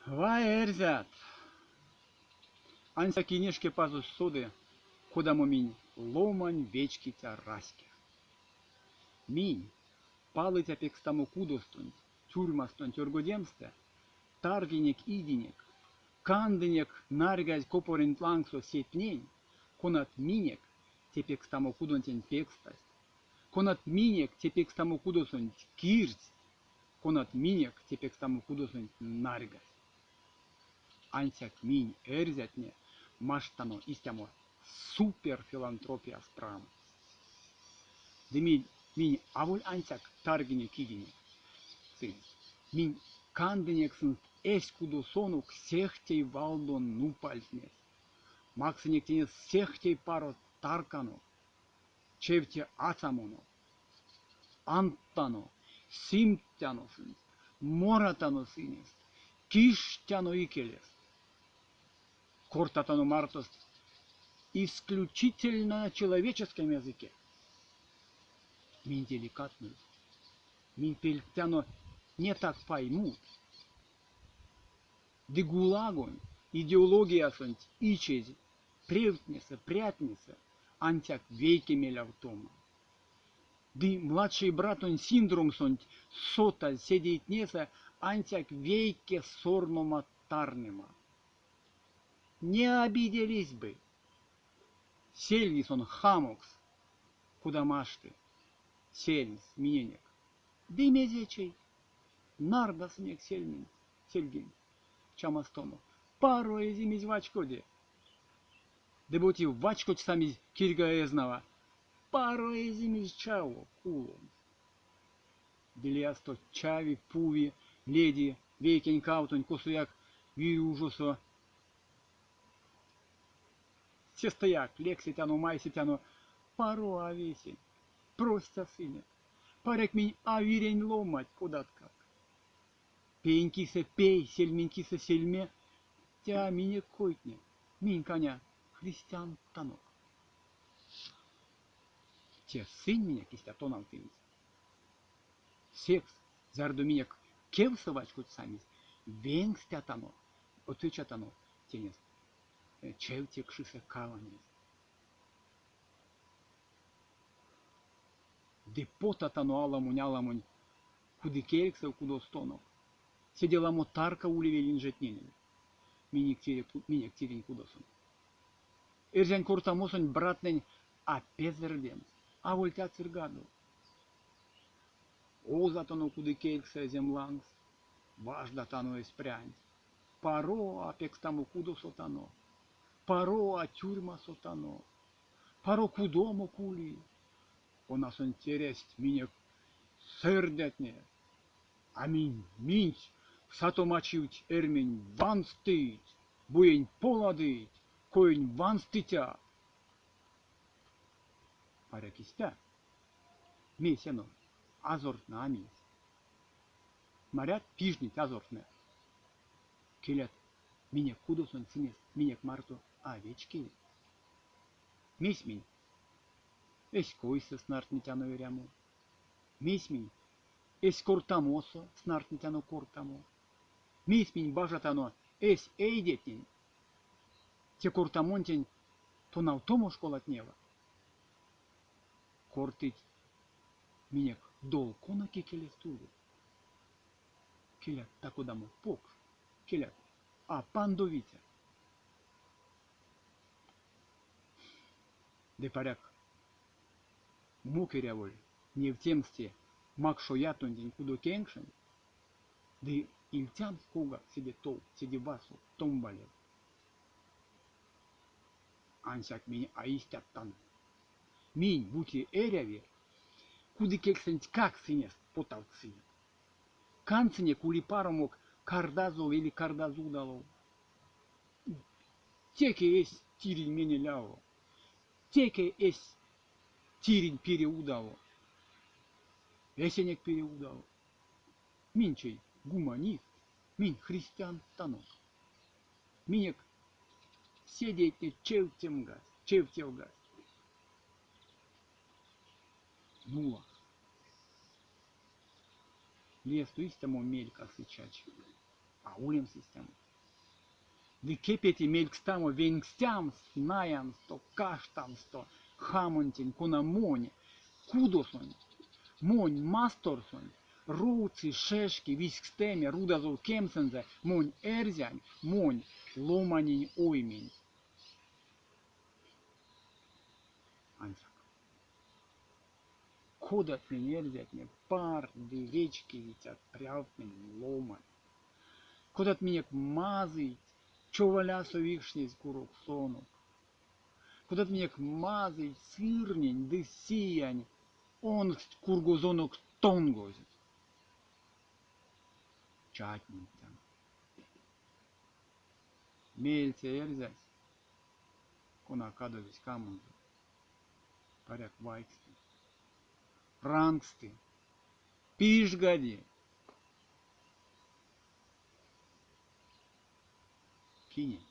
Vaerzat, ansa kineške pazus sude, kudamo min lomань вечки тя раське. Min, palățea pe xtamo kudostund, тюрмастон тюргодемсте, targinek idinek, kandinek nargaz koporint langso setnень, konat minek, te pe xtamo kudonten pekstast, konat minek te pe xtamo kudosund kirts, konat minek te pe xtamo kudosund nargaz. Ansak min erzatne, maštano istamo super filantropia sprama. De min avul ansak targinek idinek, min kandinek sunt escudosonuk sehtei valdon nupalsnes, maxenek tines sehtei paro tarkano, cevte atsamono, antano, simtano sunt, moratano sines, киштяно икелес. Кортатано мартост исключительно на человеческом языке. Мин деликатную, мин пельтяно не так поймут. Де гулагон идеология сонть ичези, прятнеса, антяк вейке мелявтома. Де младший брат он синдром сонть сота седеет неса, антяк вейке сорнома тарнема. Не обиделись бы. Сельвис он хамокс, куда машты, сельвис, миненек. Ды мезечей, нардас нек сельгин, чамастомо. Пару ezimiz vaçkode. Дебути vaçkoç samiz kirga eznava. Пару ezimiz чаво, кулом. Делиасто чави, пуви, леди, вейкен каутонь, косуяк, виужусо. Сестояк, лекситяно, майситяно, пару авесень, просто сыне. Парек минь авирень ломать, куда как. Пенькисе пей, сельменькисе сельме, тя мине койтне, минь коня, христиан танок. Те сын меня кистя тонал тынец. Секс, зарду меня кевсовач хоть самис, венгстятано, отвечатано, тенес. Чевтекшися каланез. Депотатано аламунь, куды кельксев кудостонок. Сидела мотарка уливелин жетненели. Минек тирень кудосон. Эрзян куртамосонь братнень опять вердем, а вольтя циргаду. Озатано куды кельксе землангс, важдатано эспрянь. Паро апекстамо кудосотано. Паро а тюрьма сотано, паро кудому кули. У нас интерес меня сердетне, а минь сатомачивать эрмень ван стыть, буень поладыть, коень ван стытя. Паря кистя, месяно, азортна амис. Марят пижнить азортне. Келят, меня кудосон синес, меня к марту. Овечки. Мись минь. Эсь койса снартнитяно веряму. Мись минь. Эсь кортамосо снартнитяно кортамо. Мись минь бажатано. Эсь эйдетень. Те кортамонтень то навтому школат нева. Кортыть минек долкона кекелестуду. Келят такодамо пок. Келят. А пандовитя. De паряк. Мукеря воль, не в темсте, макшо ятон день кудо кеншен, де ильтян скуга сиде тол, сиде васу, томбалев. Ансяк минь аистяттан. Минь бути эряве, куды кексенць как синес поталцинет. Канцине кули паромок кардазов или кардазу дало. Теке есть тирень мене ляво. Теке эс тирень переудало. Эсенек переудало. Минчей гуманист, мин христиан танок. Минек седеть не чевтемгаз. Нула. Лесту истому мелька сычач. Aulem sistemul. De kepeti melkstamo vengstiams, najansto, kaštansto, hamontin, kunamoni, kudoson, mon mastorson, ruuci, šeški, visksteme, rudazol kemsenze, mon erzjan, mon lomanin oimin. Анцак. Кодат мен ерзят мне пар, девечки витят, пряв мен ломан. Кодат меня мазыть, човаля совишний скурок сонок. Кодат меня мазыть, сырнень, да сиянь, он кургозонок тонгозит. Чатница. Мельце ерзят, кона кадовись камунзу. Паряк вайксты. Рангсты. Пишгади. Кини.